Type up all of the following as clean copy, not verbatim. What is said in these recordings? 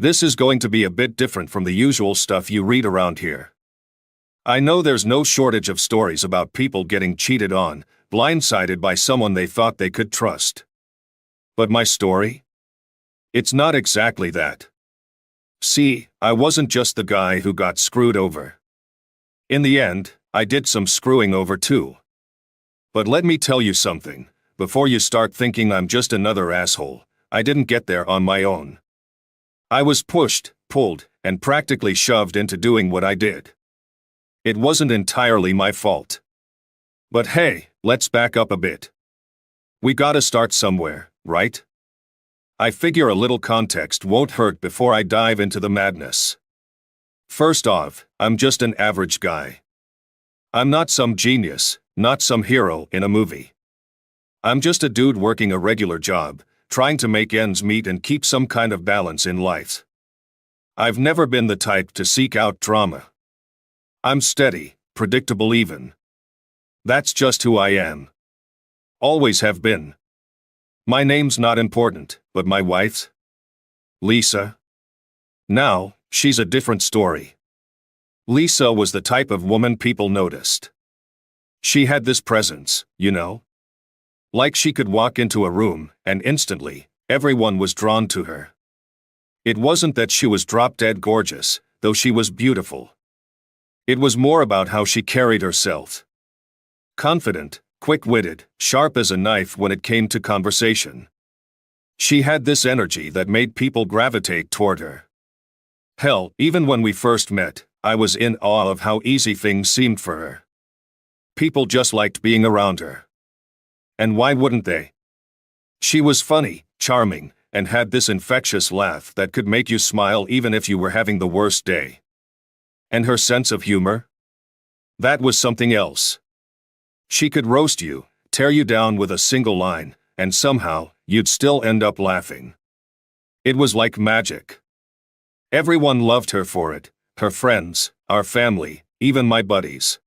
This is going to be a bit different from the usual stuff you read around here. I know there's no shortage of stories about people getting cheated on, blindsided by someone they thought they could trust. But my story? It's not exactly that. See, I wasn't just the guy who got screwed over. In the end, I did some screwing over too. But let me tell you something, before you start thinking I'm just another asshole, I didn't get there on my own. I was pushed, pulled, and practically shoved into doing what I did. It wasn't entirely my fault. But hey, let's back up a bit. We gotta start somewhere, right? I figure a little context won't hurt before I dive into the madness. First off, I'm just an average guy. I'm not some genius, not some hero in a movie. I'm just a dude working a regular job, trying to make ends meet and keep some kind of balance in life. I've never been the type to seek out drama. I'm steady, predictable even. That's just who I am. Always have been. My name's not important, but my wife's? Lisa? Now, she's a different story. Lisa was the type of woman people noticed. She had this presence, you know? Like she could walk into a room, and instantly, everyone was drawn to her. It wasn't that she was drop-dead gorgeous, though she was beautiful. It was more about how she carried herself. Confident, quick-witted, sharp as a knife when it came to conversation. She had this energy that made people gravitate toward her. Hell, even when we first met, I was in awe of how easy things seemed for her. People just liked being around her. And why wouldn't they? She was funny, charming, and had this infectious laugh that could make you smile even if you were having the worst day. And her sense of humor? That was something else. She could roast you, tear you down with a single line, and somehow, you'd still end up laughing. It was like magic. Everyone loved her for it, her friends, our family, even my buddies.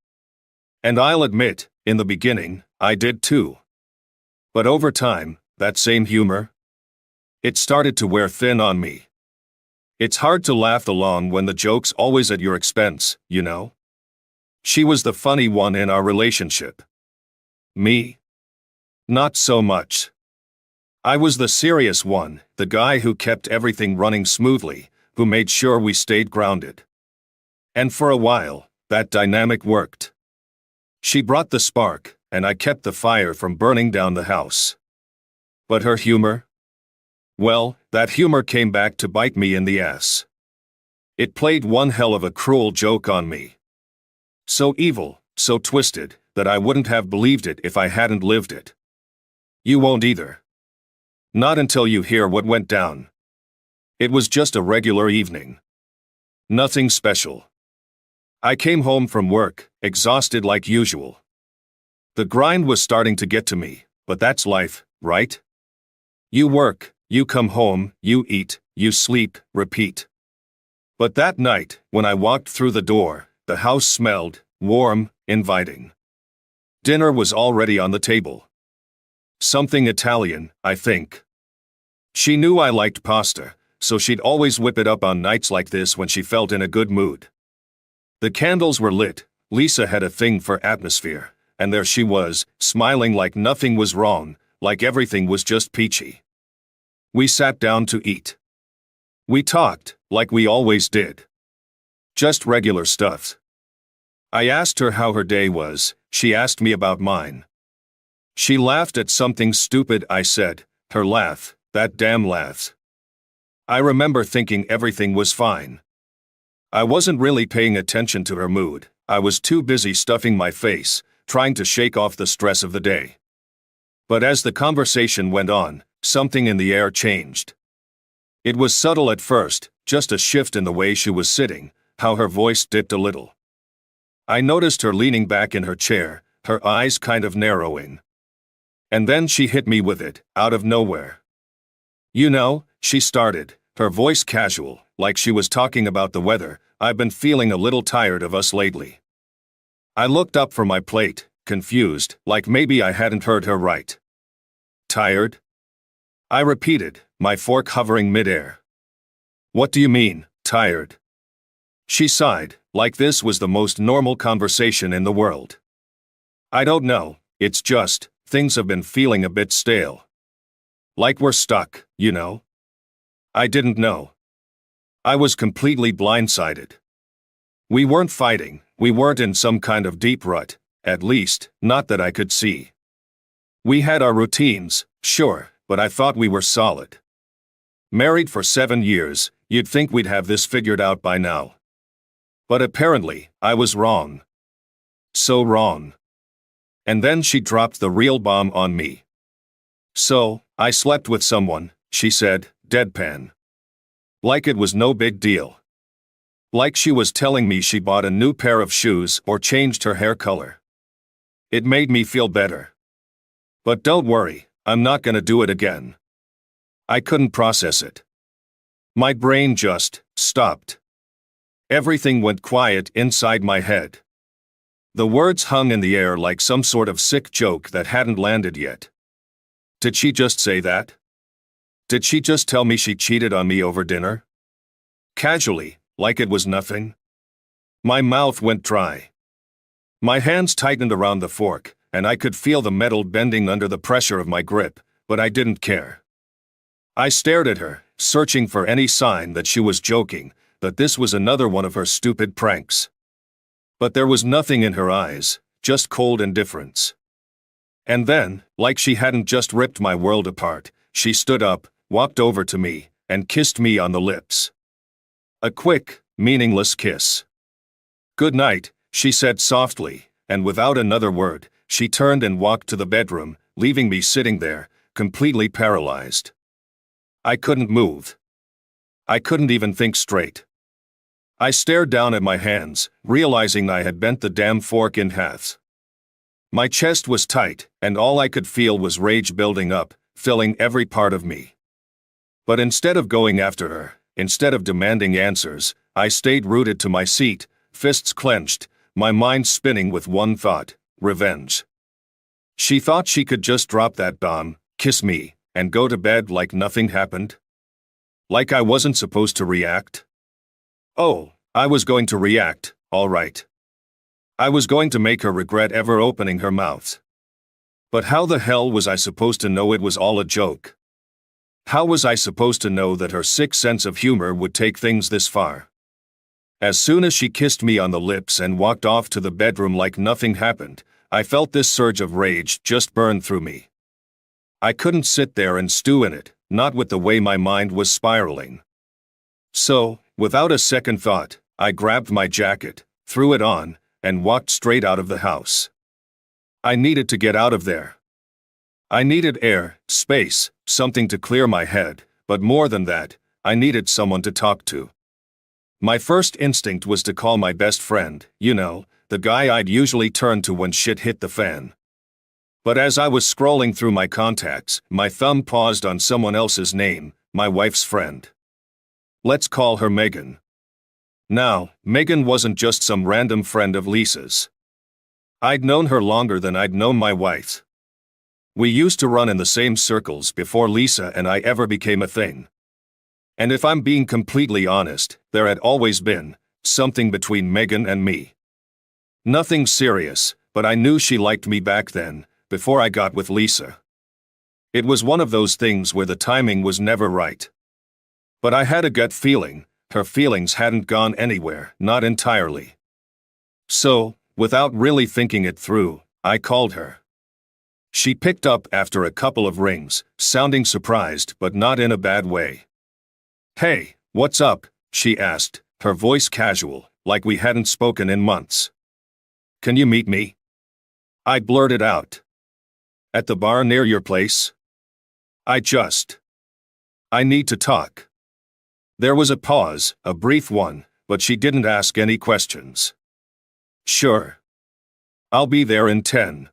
And I'll admit, in the beginning, I did too. But over time, that same humor? It started to wear thin on me. It's hard to laugh along when the joke's always at your expense, you know? She was the funny one in our relationship. Me? Not so much. I was the serious one, the guy who kept everything running smoothly, who made sure we stayed grounded. And for a while, that dynamic worked. She brought the spark, and I kept the fire from burning down the house. But her humor? Well, that humor came back to bite me in the ass. It played one hell of a cruel joke on me. So evil, so twisted, that I wouldn't have believed it if I hadn't lived it. You won't either. Not until you hear what went down. It was just a regular evening. Nothing special. I came home from work, exhausted like usual. The grind was starting to get to me, but that's life, right? You work, you come home, you eat, you sleep, repeat. But that night, when I walked through the door, the house smelled warm, inviting. Dinner was already on the table. Something Italian, I think. She knew I liked pasta, so she'd always whip it up on nights like this when she felt in a good mood. The candles were lit, Lisa had a thing for atmosphere, and there she was, smiling like nothing was wrong, like everything was just peachy. We sat down to eat. We talked, like we always did. Just regular stuff. I asked her how her day was, she asked me about mine. She laughed at something stupid I said, her laugh, that damn laugh. I remember thinking everything was fine. I wasn't really paying attention to her mood, I was too busy stuffing my face, trying to shake off the stress of the day. But as the conversation went on, something in the air changed. It was subtle at first, just a shift in the way she was sitting, how her voice dipped a little. I noticed her leaning back in her chair, her eyes kind of narrowing. And then she hit me with it, out of nowhere. You know, she started, her voice casual, like she was talking about the weather. I've been feeling a little tired of us lately. I looked up from my plate, confused, like maybe I hadn't heard her right. Tired? I repeated, my fork hovering midair. What do you mean, tired? She sighed, like this was the most normal conversation in the world. I don't know, it's just, things have been feeling a bit stale. Like we're stuck, you know? I didn't know. I was completely blindsided. We weren't fighting, we weren't in some kind of deep rut, at least, not that I could see. We had our routines, sure, but I thought we were solid. Married for 7 years, you'd think we'd have this figured out by now. But apparently, I was wrong. So wrong. And then she dropped the real bomb on me. So, I slept with someone, she said, deadpan. Like it was no big deal. Like she was telling me she bought a new pair of shoes or changed her hair color. It made me feel better. But don't worry, I'm not gonna do it again. I couldn't process it. My brain just stopped. Everything went quiet inside my head. The words hung in the air like some sort of sick joke that hadn't landed yet. Did she just say that? Did she just tell me she cheated on me over dinner? Casually, like it was nothing? My mouth went dry. My hands tightened around the fork, and I could feel the metal bending under the pressure of my grip, but I didn't care. I stared at her, searching for any sign that she was joking, that this was another one of her stupid pranks. But there was nothing in her eyes, just cold indifference. And then, like she hadn't just ripped my world apart, she stood up, walked over to me, and kissed me on the lips. A quick, meaningless kiss. "Good night," she said softly, and without another word, she turned and walked to the bedroom, leaving me sitting there, completely paralyzed. I couldn't move. I couldn't even think straight. I stared down at my hands, realizing I had bent the damn fork in half. My chest was tight, and all I could feel was rage building up, filling every part of me. But instead of going after her, instead of demanding answers, I stayed rooted to my seat, fists clenched, my mind spinning with one thought: revenge. She thought she could just drop that bomb, kiss me, and go to bed like nothing happened? Like I wasn't supposed to react? Oh, I was going to react, all right. I was going to make her regret ever opening her mouth. But how the hell was I supposed to know it was all a joke? How was I supposed to know that her sick sense of humor would take things this far? As soon as she kissed me on the lips and walked off to the bedroom like nothing happened, I felt this surge of rage just burn through me. I couldn't sit there and stew in it, not with the way my mind was spiraling. So, without a second thought, I grabbed my jacket, threw it on, and walked straight out of the house. I needed to get out of there. I needed air, space, something to clear my head, but more than that, I needed someone to talk to. My first instinct was to call my best friend, you know, the guy I'd usually turn to when shit hit the fan. But as I was scrolling through my contacts, my thumb paused on someone else's name, my wife's friend. Let's call her Megan. Now, Megan wasn't just some random friend of Lisa's. I'd known her longer than I'd known my wife. We used to run in the same circles before Lisa and I ever became a thing. And if I'm being completely honest, there had always been something between Megan and me. Nothing serious, but I knew she liked me back then, before I got with Lisa. It was one of those things where the timing was never right. But I had a gut feeling, her feelings hadn't gone anywhere, not entirely. So, without really thinking it through, I called her. She picked up after a couple of rings, sounding surprised but not in a bad way. "Hey, what's up?" she asked, her voice casual, like we hadn't spoken in months. "Can you meet me?" I blurted out. "At the bar near your place?" I need to talk." There was a pause, a brief one, but she didn't ask any questions. "Sure. I'll be there in 10.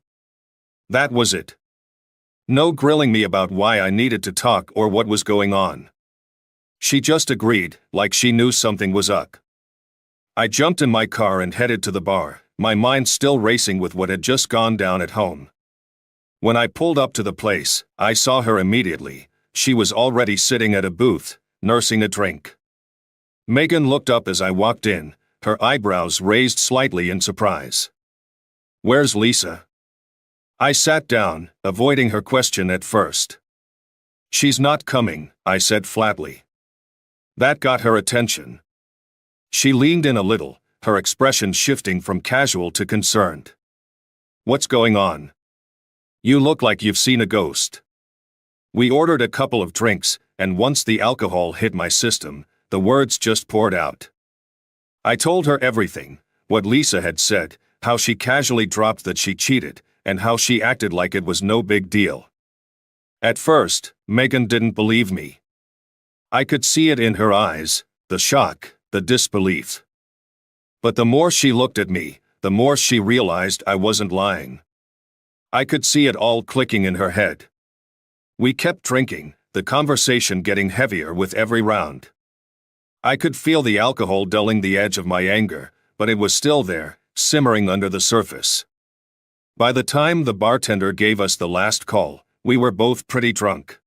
That was it. No grilling me about why I needed to talk or what was going on. She just agreed, like she knew something was up. I jumped in my car and headed to the bar, my mind still racing with what had just gone down at home. When I pulled up to the place, I saw her immediately. She was already sitting at a booth, nursing a drink. Megan looked up as I walked in, her eyebrows raised slightly in surprise. "Where's Lisa?" I sat down, avoiding her question at first. "She's not coming," I said flatly. That got her attention. She leaned in a little, her expression shifting from casual to concerned. "What's going on? You look like you've seen a ghost." We ordered a couple of drinks, and once the alcohol hit my system, the words just poured out. I told her everything, what Lisa had said, how she casually dropped that she cheated, and how she acted like it was no big deal. At first, Megan didn't believe me. I could see it in her eyes, the shock, the disbelief. But the more she looked at me, the more she realized I wasn't lying. I could see it all clicking in her head. We kept drinking, the conversation getting heavier with every round. I could feel the alcohol dulling the edge of my anger, but it was still there, simmering under the surface. By the time the bartender gave us the last call, we were both pretty drunk.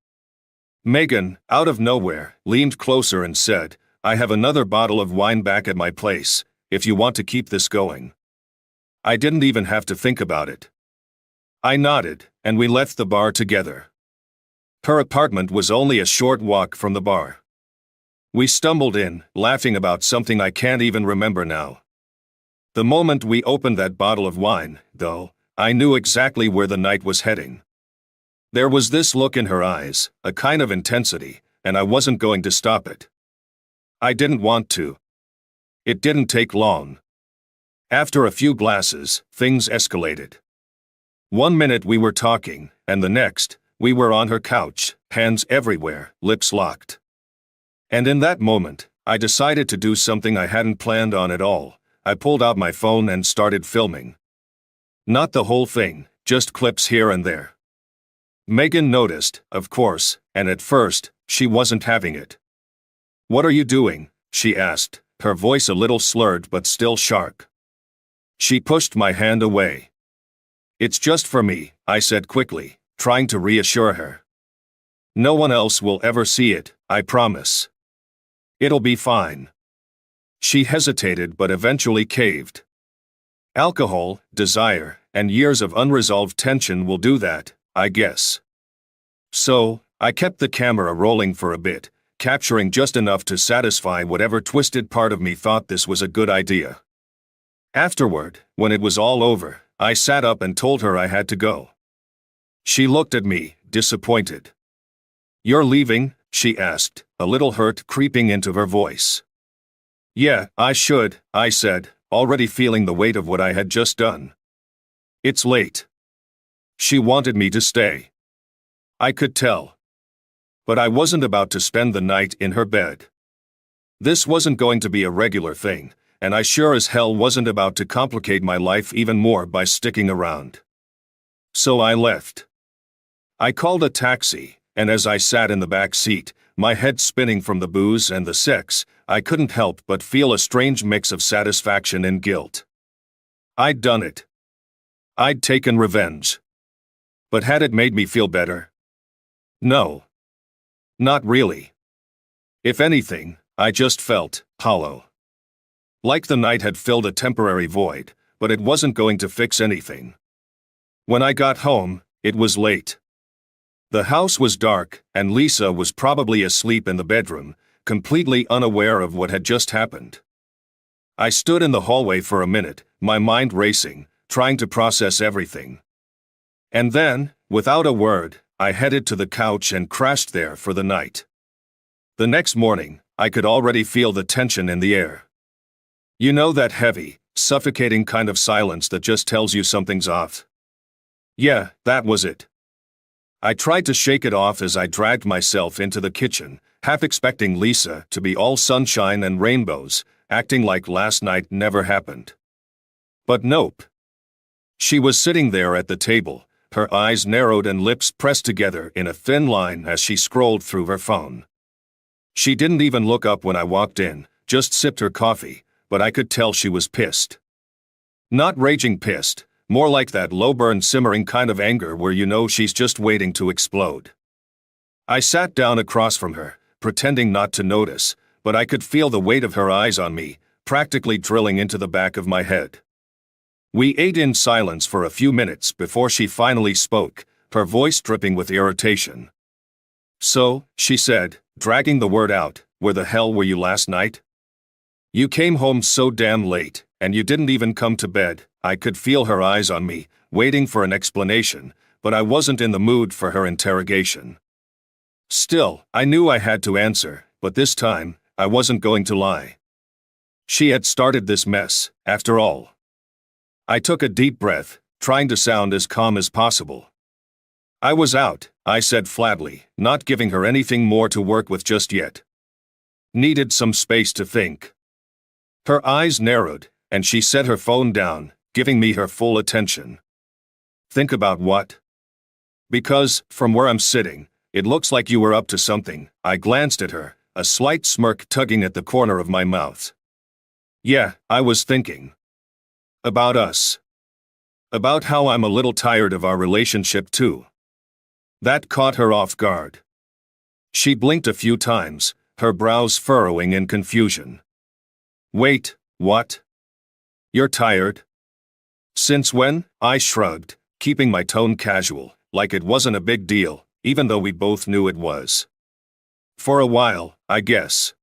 Megan, out of nowhere, leaned closer and said, "I have another bottle of wine back at my place, if you want to keep this going." I didn't even have to think about it. I nodded, and we left the bar together. Her apartment was only a short walk from the bar. We stumbled in, laughing about something I can't even remember now. The moment we opened that bottle of wine, though, I knew exactly where the night was heading. There was this look in her eyes, a kind of intensity, and I wasn't going to stop it. I didn't want to. It didn't take long. After a few glasses, things escalated. 1 minute we were talking, and the next, we were on her couch, hands everywhere, lips locked. And in that moment, I decided to do something I hadn't planned on at all. I pulled out my phone and started filming. Not the whole thing, just clips here and there. Megan noticed, of course, and at first, she wasn't having it. "What are you doing?" she asked, her voice a little slurred but still sharp. She pushed my hand away. "It's just for me," I said quickly, trying to reassure her. "No one else will ever see it, I promise. It'll be fine." She hesitated but eventually caved. Alcohol, desire, and years of unresolved tension will do that, I guess. So, I kept the camera rolling for a bit, capturing just enough to satisfy whatever twisted part of me thought this was a good idea. Afterward, when it was all over, I sat up and told her I had to go. She looked at me, disappointed. "You're leaving?" she asked, a little hurt creeping into her voice. "Yeah, I should," I said, already feeling the weight of what I had just done. "It's late." She wanted me to stay. I could tell. But I wasn't about to spend the night in her bed. This wasn't going to be a regular thing, and I sure as hell wasn't about to complicate my life even more by sticking around. So I left. I called a taxi, and as I sat in the back seat, my head spinning from the booze and the sex, I couldn't help but feel a strange mix of satisfaction and guilt. I'd done it. I'd taken revenge. But had it made me feel better? No. Not really. If anything, I just felt hollow. Like the night had filled a temporary void, but it wasn't going to fix anything. When I got home, it was late. The house was dark, and Lisa was probably asleep in the bedroom, completely unaware of what had just happened. I stood in the hallway for a minute, my mind racing, trying to process everything. And then, without a word, I headed to the couch and crashed there for the night. The next morning, I could already feel the tension in the air. You know that heavy, suffocating kind of silence that just tells you something's off? Yeah, that was it. I tried to shake it off as I dragged myself into the kitchen, half expecting Lisa to be all sunshine and rainbows, acting like last night never happened. But nope. She was sitting there at the table, her eyes narrowed and lips pressed together in a thin line as she scrolled through her phone. She didn't even look up when I walked in, just sipped her coffee, but I could tell she was pissed. Not raging pissed, more like that low-burn simmering kind of anger where you know she's just waiting to explode. I sat down across from her, pretending not to notice, but I could feel the weight of her eyes on me, practically drilling into the back of my head. We ate in silence for a few minutes before she finally spoke, her voice dripping with irritation. "So," she said, dragging the word out, "where the hell were you last night? You came home so damn late, and you didn't even come to bed." I could feel her eyes on me, waiting for an explanation, but I wasn't in the mood for her interrogation. Still, I knew I had to answer, but this time, I wasn't going to lie. She had started this mess, after all. I took a deep breath, trying to sound as calm as possible. "I was out," I said flatly, not giving her anything more to work with just yet. Needed some space to think. Her eyes narrowed, and she set her phone down, giving me her full attention. "Think about what?" "Because, from where I'm sitting, it looks like you were up to something." I glanced at her, a slight smirk tugging at the corner of my mouth. "Yeah, I was thinking. About us. About how I'm a little tired of our relationship too." That caught her off guard. She blinked a few times, her brows furrowing in confusion. "Wait, what? You're tired? Since when?" I shrugged, keeping my tone casual, like it wasn't a big deal, even though we both knew it was. "For a while, I guess.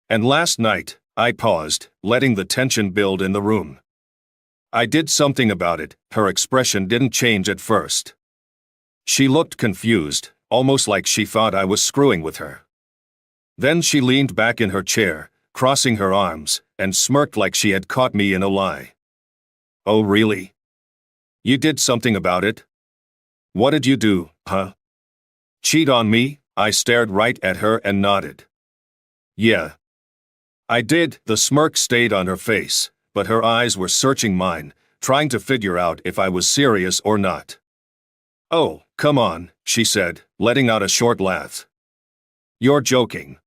And last night," I paused, letting the tension build in the room. "I did something about it." Her expression didn't change at first. She looked confused, almost like she thought I was screwing with her. Then she leaned back in her chair, crossing her arms, and smirked like she had caught me in a lie. "Oh really? You did something about it? What did you do, huh? Cheat on me?" I stared right at her and nodded. "Yeah. I did." The smirk stayed on her face, but her eyes were searching mine, trying to figure out if I was serious or not. "Oh, come on," she said, letting out a short laugh. "You're joking.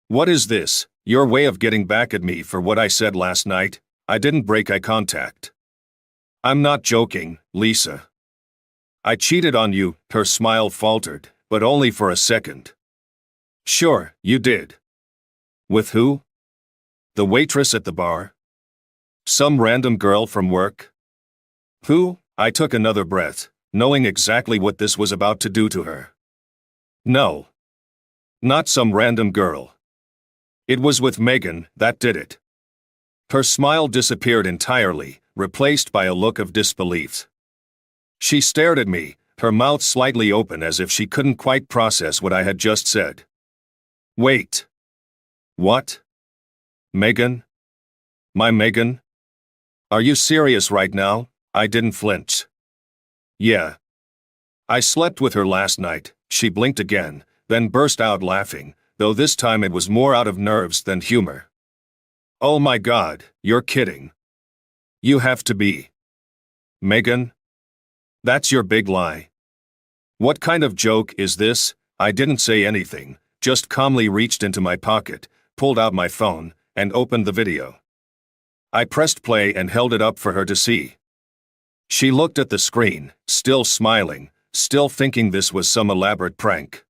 What is this, your way of getting back at me for what I said last night?" I didn't break eye contact. "I'm not joking, Lisa. I cheated on you." Her smile faltered, but only for a second. "Sure, you did. With who? The waitress at the bar? Some random girl from work? Who?" I took another breath, knowing exactly what this was about to do to her. "No. Not some random girl. It was with Megan that did it." Her smile disappeared entirely, replaced by a look of disbelief. She stared at me, her mouth slightly open as if she couldn't quite process what I had just said. "Wait. What? Megan? My Megan? Are you serious right now?" I didn't flinch. "Yeah. I slept with her last night." She blinked again, then burst out laughing, though this time it was more out of nerves than humor. "Oh my God, you're kidding. You have to be. Megan? That's your big lie. What kind of joke is this?" I didn't say anything, just calmly reached into my pocket, pulled out my phone, and opened the video. I pressed play and held it up for her to see. She looked at the screen, still smiling, still thinking this was some elaborate prank.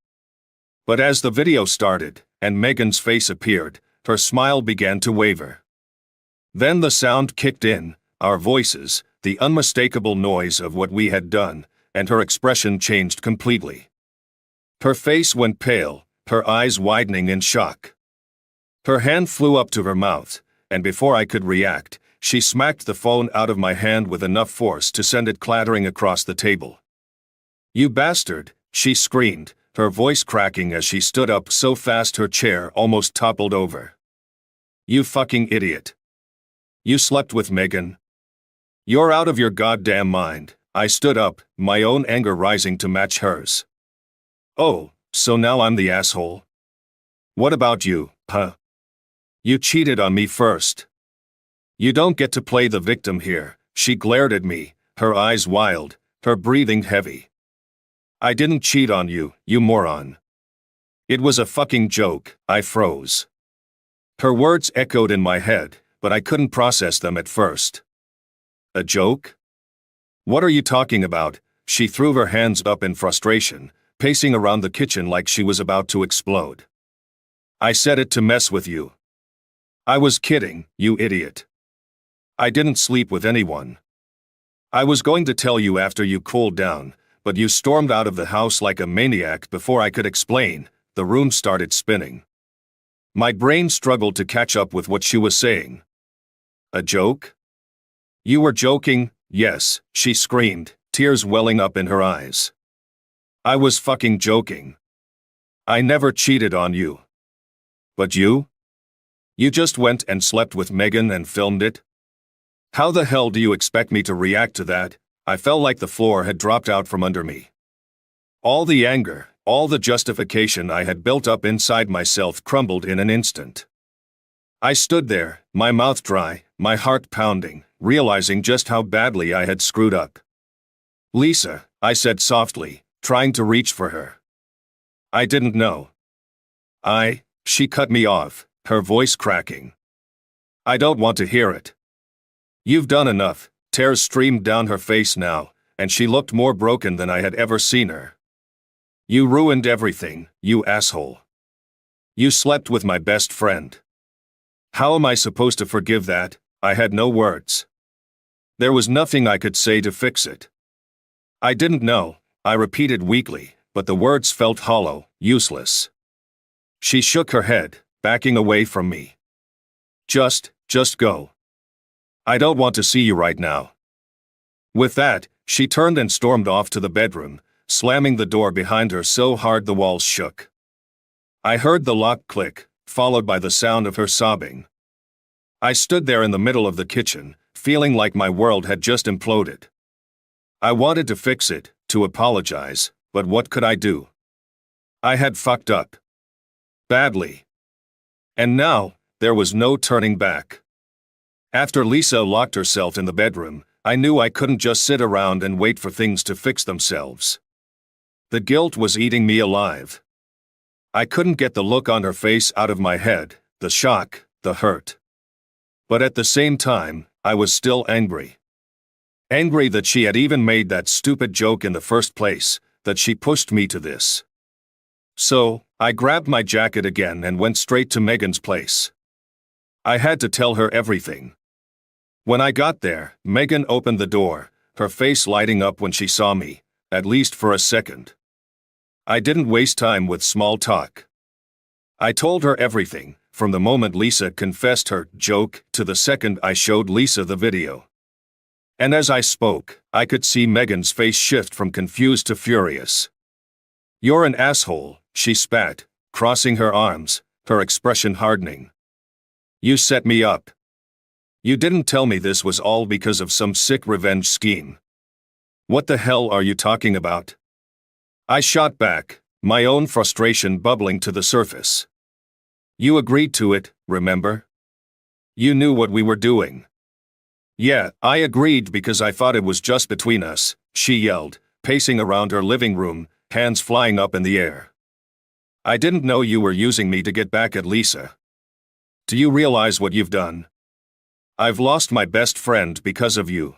But as the video started, and Megan's face appeared, her smile began to waver. Then the sound kicked in, our voices, the unmistakable noise of what we had done, and her expression changed completely. Her face went pale, her eyes widening in shock. Her hand flew up to her mouth, and before I could react, she smacked the phone out of my hand with enough force to send it clattering across the table. "You bastard," she screamed, her voice cracking as she stood up so fast her chair almost toppled over. "You fucking idiot. You slept with Megan. You're out of your goddamn mind." I stood up, my own anger rising to match hers. "Oh, so now I'm the asshole? What about you, huh? You cheated on me first. You don't get to play the victim here." She glared at me, her eyes wild, her breathing heavy. "I didn't cheat on you, you moron. It was a fucking joke." I froze. Her words echoed in my head, but I couldn't process them at first. "A joke? What are you talking about?" She threw her hands up in frustration, pacing around the kitchen like she was about to explode. I said it to mess with you. I was kidding, you idiot. I didn't sleep with anyone. I was going to tell you after you cooled down, but you stormed out of the house like a maniac before I could explain. The room started spinning. My brain struggled to catch up with what she was saying. A joke? You were joking? Yes, she screamed, tears welling up in her eyes. I was fucking joking. I never cheated on you. But you? You just went and slept with Megan and filmed it? How the hell do you expect me to react to that? I felt like the floor had dropped out from under me. All the anger, all the justification I had built up inside myself crumbled in an instant. I stood there, my mouth dry, my heart pounding, realizing just how badly I had screwed up. Lisa, I said softly, trying to reach for her. I didn't know. She cut me off, her voice cracking. I don't want to hear it. You've done enough. Tears streamed down her face now, and she looked more broken than I had ever seen her. You ruined everything, you asshole. You slept with my best friend. How am I supposed to forgive that? I had no words. There was nothing I could say to fix it. I didn't know, I repeated weakly, but the words felt hollow, useless. She shook her head, backing away from me. Just go. I don't want to see you right now. With that, she turned and stormed off to the bedroom, slamming the door behind her so hard the walls shook. I heard the lock click, followed by the sound of her sobbing. I stood there in the middle of the kitchen, feeling like my world had just imploded. I wanted to fix it, to apologize, but what could I do? I had fucked up. Badly. And now, there was no turning back. After Lisa locked herself in the bedroom, I knew I couldn't just sit around and wait for things to fix themselves. The guilt was eating me alive. I couldn't get the look on her face out of my head, the shock, the hurt. But at the same time, I was still angry. Angry that she had even made that stupid joke in the first place, that she pushed me to this. So, I grabbed my jacket again and went straight to Megan's place. I had to tell her everything. When I got there, Megan opened the door, her face lighting up when she saw me, at least for a second. I didn't waste time with small talk. I told her everything, from the moment Lisa confessed her joke to the second I showed Lisa the video. And as I spoke, I could see Megan's face shift from confused to furious. You're an asshole, she spat, crossing her arms, her expression hardening. You set me up. You didn't tell me this was all because of some sick revenge scheme. What the hell are you talking about? I shot back, my own frustration bubbling to the surface. You agreed to it, remember? You knew what we were doing. Yeah, I agreed because I thought it was just between us, she yelled, pacing around her living room, hands flying up in the air. I didn't know you were using me to get back at Lisa. Do you realize what you've done? I've lost my best friend because of you.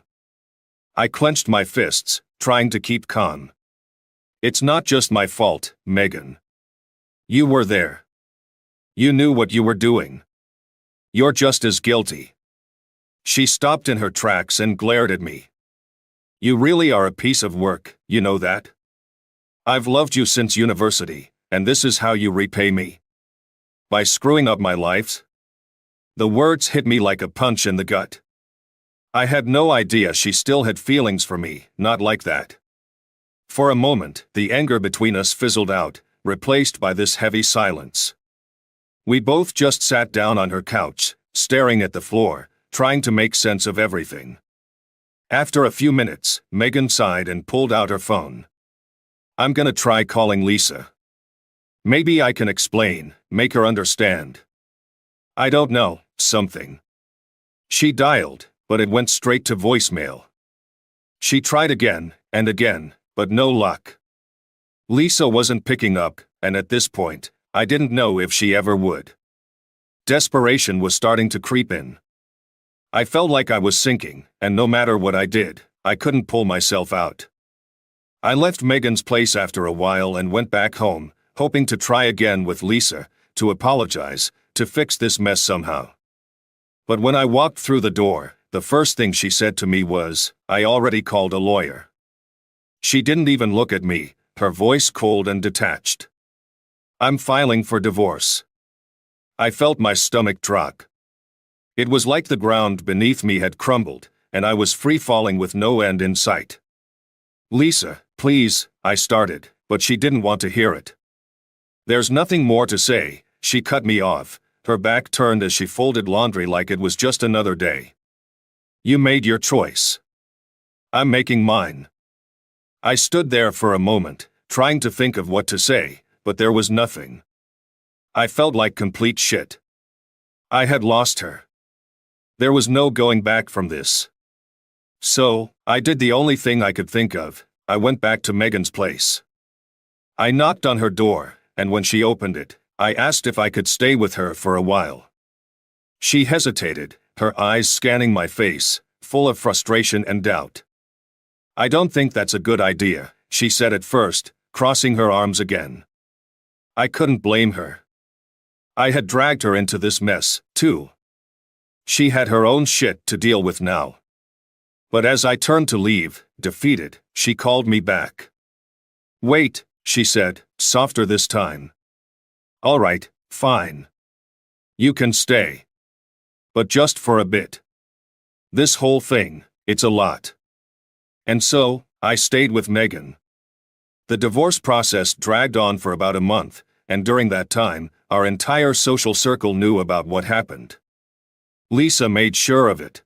I clenched my fists, trying to keep calm. It's not just my fault, Megan. You were there. You knew what you were doing. You're just as guilty. She stopped in her tracks and glared at me. You really are a piece of work, you know that? I've loved you since university, and this is how you repay me. By screwing up my life? The words hit me like a punch in the gut. I had no idea she still had feelings for me, not like that. For a moment, the anger between us fizzled out, replaced by this heavy silence. We both just sat down on her couch, staring at the floor, trying to make sense of everything. After a few minutes, Megan sighed and pulled out her phone. I'm gonna try calling Lisa. Maybe I can explain, make her understand. I don't know, something. She dialed, but it went straight to voicemail. She tried again, and again, but no luck. Lisa wasn't picking up, and at this point, I didn't know if she ever would. Desperation was starting to creep in. I felt like I was sinking, and no matter what I did, I couldn't pull myself out. I left Megan's place after a while and went back home, hoping to try again with Lisa, to apologize, to fix this mess somehow. But when I walked through the door, the first thing she said to me was, "I already called a lawyer." She didn't even look at me, her voice cold and detached. "I'm filing for divorce." I felt my stomach drop. It was like the ground beneath me had crumbled, and I was free-falling with no end in sight. "Lisa, please," I started, but she didn't want to hear it. "There's nothing more to say," she cut me off, her back turned as she folded laundry like it was just another day. "You made your choice. I'm making mine." I stood there for a moment, trying to think of what to say, but there was nothing. I felt like complete shit. I had lost her. There was no going back from this. So, I did the only thing I could think of. I went back to Megan's place. I knocked on her door, and when she opened it, I asked if I could stay with her for a while. She hesitated, her eyes scanning my face, full of frustration and doubt. "I don't think that's a good idea," she said at first, crossing her arms again. I couldn't blame her. I had dragged her into this mess, too. She had her own shit to deal with now. But as I turned to leave, defeated, she called me back. "Wait," she said, softer this time. "All right, fine. You can stay. But just for a bit. This whole thing, it's a lot." And so, I stayed with Megan. The divorce process dragged on for about a month, and during that time, our entire social circle knew about what happened. Lisa made sure of it.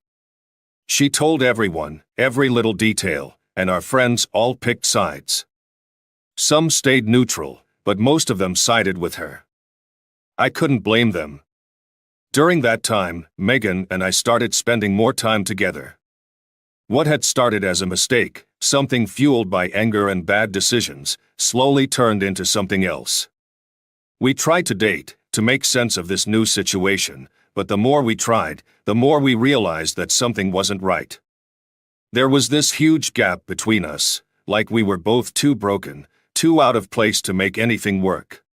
She told everyone, every little detail, and our friends all picked sides. Some stayed neutral, but most of them sided with her. I couldn't blame them. During that time, Megan and I started spending more time together. What had started as a mistake, something fueled by anger and bad decisions, slowly turned into something else. We tried to date, to make sense of this new situation, but the more we tried, the more we realized that something wasn't right. There was this huge gap between us, like we were both too broken, too out of place to make anything work.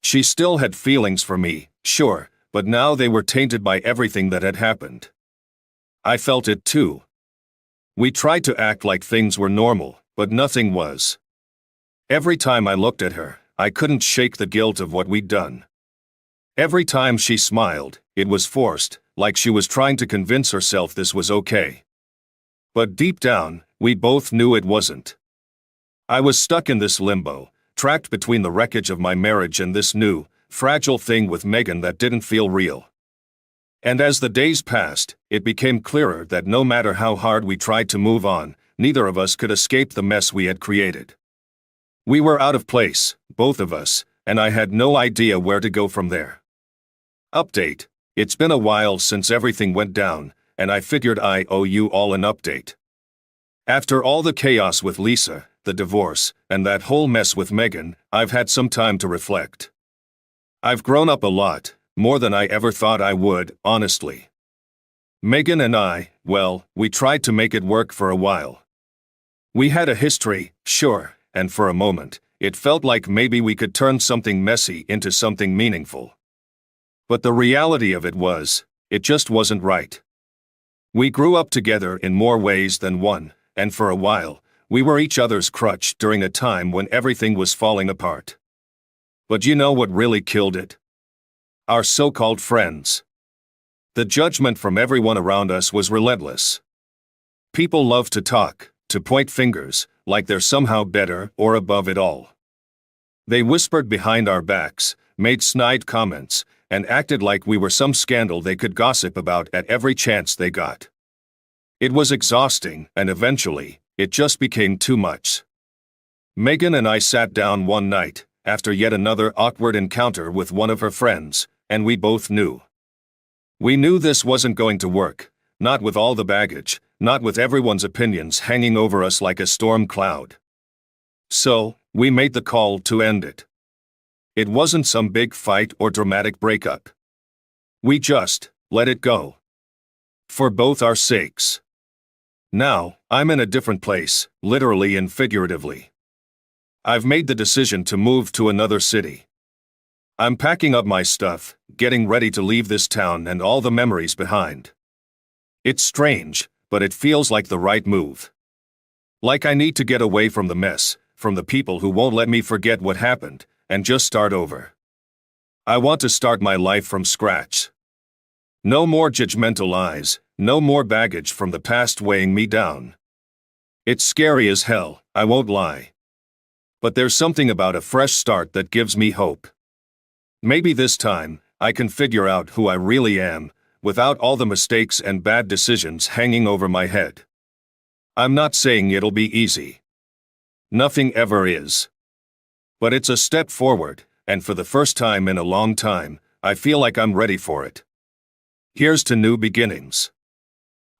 She still had feelings for me, sure, but now they were tainted by everything that had happened. I felt it too. We tried to act like things were normal, but nothing was. Every time I looked at her, I couldn't shake the guilt of what we'd done. Every time she smiled, it was forced, like she was trying to convince herself this was okay. But deep down, we both knew it wasn't. I was stuck in this limbo, trapped between the wreckage of my marriage and this new, fragile thing with Megan that didn't feel real. And as the days passed, it became clearer that no matter how hard we tried to move on, neither of us could escape the mess we had created. We were out of place, both of us, and I had no idea where to go from there. Update: it's been a while since everything went down, and I figured I owe you all an update. After all the chaos with Lisa, the divorce, and that whole mess with Megan, I've had some time to reflect. I've grown up a lot, more than I ever thought I would, honestly. Megan and I, well, we tried to make it work for a while. We had a history, sure, and for a moment, it felt like maybe we could turn something messy into something meaningful. But the reality of it was, it just wasn't right. We grew up together in more ways than one, and for a while, we were each other's crutch during a time when everything was falling apart. But you know what really killed it? Our so-called friends. The judgment from everyone around us was relentless. People love to talk, to point fingers, like they're somehow better or above it all. They whispered behind our backs, made snide comments, and acted like we were some scandal they could gossip about at every chance they got. It was exhausting, and eventually, it just became too much. Megan and I sat down one night, after yet another awkward encounter with one of her friends, and we both knew. We knew this wasn't going to work, not with all the baggage, not with everyone's opinions hanging over us like a storm cloud. So, we made the call to end it. It wasn't some big fight or dramatic breakup. We just let it go. For both our sakes. Now, I'm in a different place, literally and figuratively. I've made the decision to move to another city. I'm packing up my stuff, getting ready to leave this town and all the memories behind. It's strange, but it feels like the right move. Like I need to get away from the mess, from the people who won't let me forget what happened, and just start over. I want to start my life from scratch. No more judgmental eyes, no more baggage from the past weighing me down. It's scary as hell, I won't lie. But there's something about a fresh start that gives me hope. Maybe this time, I can figure out who I really am, without all the mistakes and bad decisions hanging over my head. I'm not saying it'll be easy. Nothing ever is. But it's a step forward, and for the first time in a long time, I feel like I'm ready for it. Here's to new beginnings.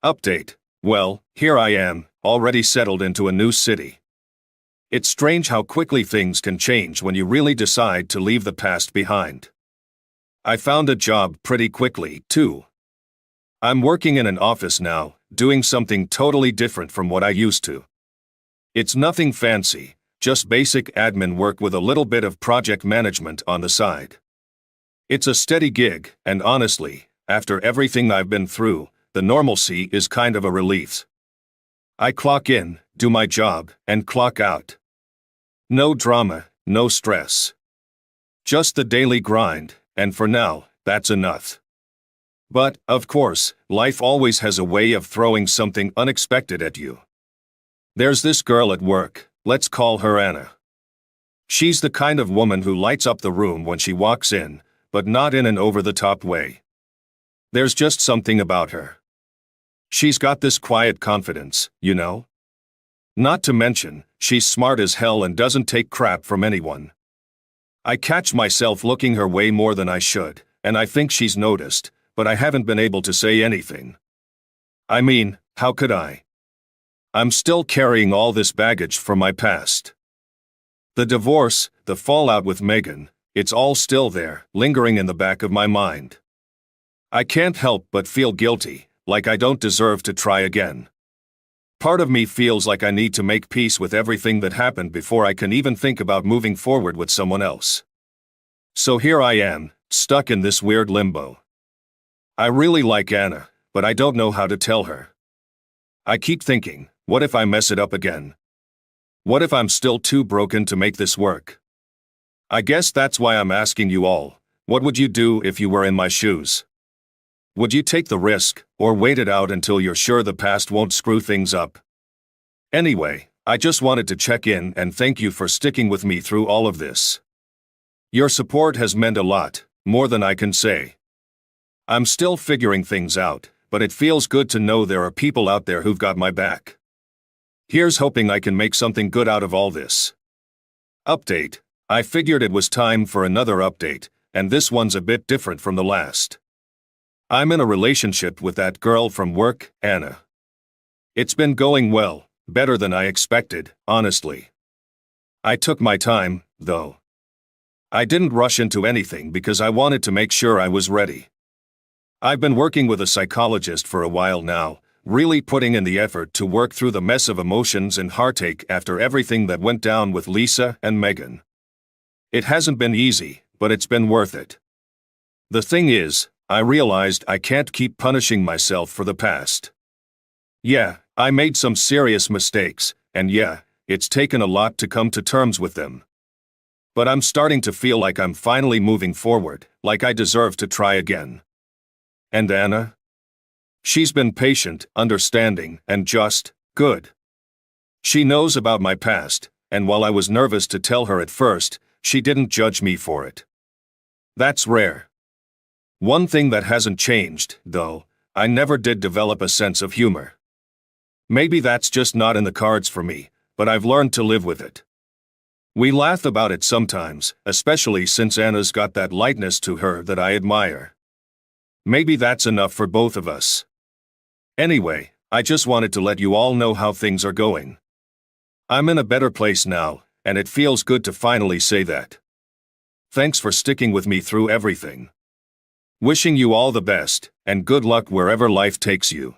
Update. Well, here I am, already settled into a new city. It's strange how quickly things can change when you really decide to leave the past behind. I found a job pretty quickly, too. I'm working in an office now, doing something totally different from what I used to. It's nothing fancy, just basic admin work with a little bit of project management on the side. It's a steady gig, and honestly, after everything I've been through, the normalcy is kind of a relief. I clock in, do my job, and clock out. No drama, no stress. Just the daily grind, and for now, that's enough. But, of course, life always has a way of throwing something unexpected at you. There's this girl at work, let's call her Anna. She's the kind of woman who lights up the room when she walks in, but not in an over-the-top way. There's just something about her. She's got this quiet confidence, you know? Not to mention, she's smart as hell and doesn't take crap from anyone. I catch myself looking her way more than I should, and I think she's noticed, but I haven't been able to say anything. I mean, how could I? I'm still carrying all this baggage from my past. The divorce, the fallout with Megan, it's all still there, lingering in the back of my mind. I can't help but feel guilty, like I don't deserve to try again. Part of me feels like I need to make peace with everything that happened before I can even think about moving forward with someone else. So here I am, stuck in this weird limbo. I really like Anna, but I don't know how to tell her. I keep thinking, what if I mess it up again? What if I'm still too broken to make this work? I guess that's why I'm asking you all, what would you do if you were in my shoes? Would you take the risk, or wait it out until you're sure the past won't screw things up? Anyway, I just wanted to check in and thank you for sticking with me through all of this. Your support has meant a lot, more than I can say. I'm still figuring things out, but it feels good to know there are people out there who've got my back. Here's hoping I can make something good out of all this. Update. I figured it was time for another update, and this one's a bit different from the last. I'm in a relationship with that girl from work, Anna. It's been going well, better than I expected, honestly. I took my time, though. I didn't rush into anything because I wanted to make sure I was ready. I've been working with a psychologist for a while now, really putting in the effort to work through the mess of emotions and heartache after everything that went down with Lisa and Megan. It hasn't been easy, but it's been worth it. The thing is, I realized I can't keep punishing myself for the past. Yeah, I made some serious mistakes, and yeah, it's taken a lot to come to terms with them. But I'm starting to feel like I'm finally moving forward, like I deserve to try again. And Anna? She's been patient, understanding, and just good. She knows about my past, and while I was nervous to tell her at first, she didn't judge me for it. That's rare. One thing that hasn't changed, though, I never did develop a sense of humor. Maybe that's just not in the cards for me, but I've learned to live with it. We laugh about it sometimes, especially since Anna's got that lightness to her that I admire. Maybe that's enough for both of us. Anyway, I just wanted to let you all know how things are going. I'm in a better place now, and it feels good to finally say that. Thanks for sticking with me through everything. Wishing you all the best, and good luck wherever life takes you.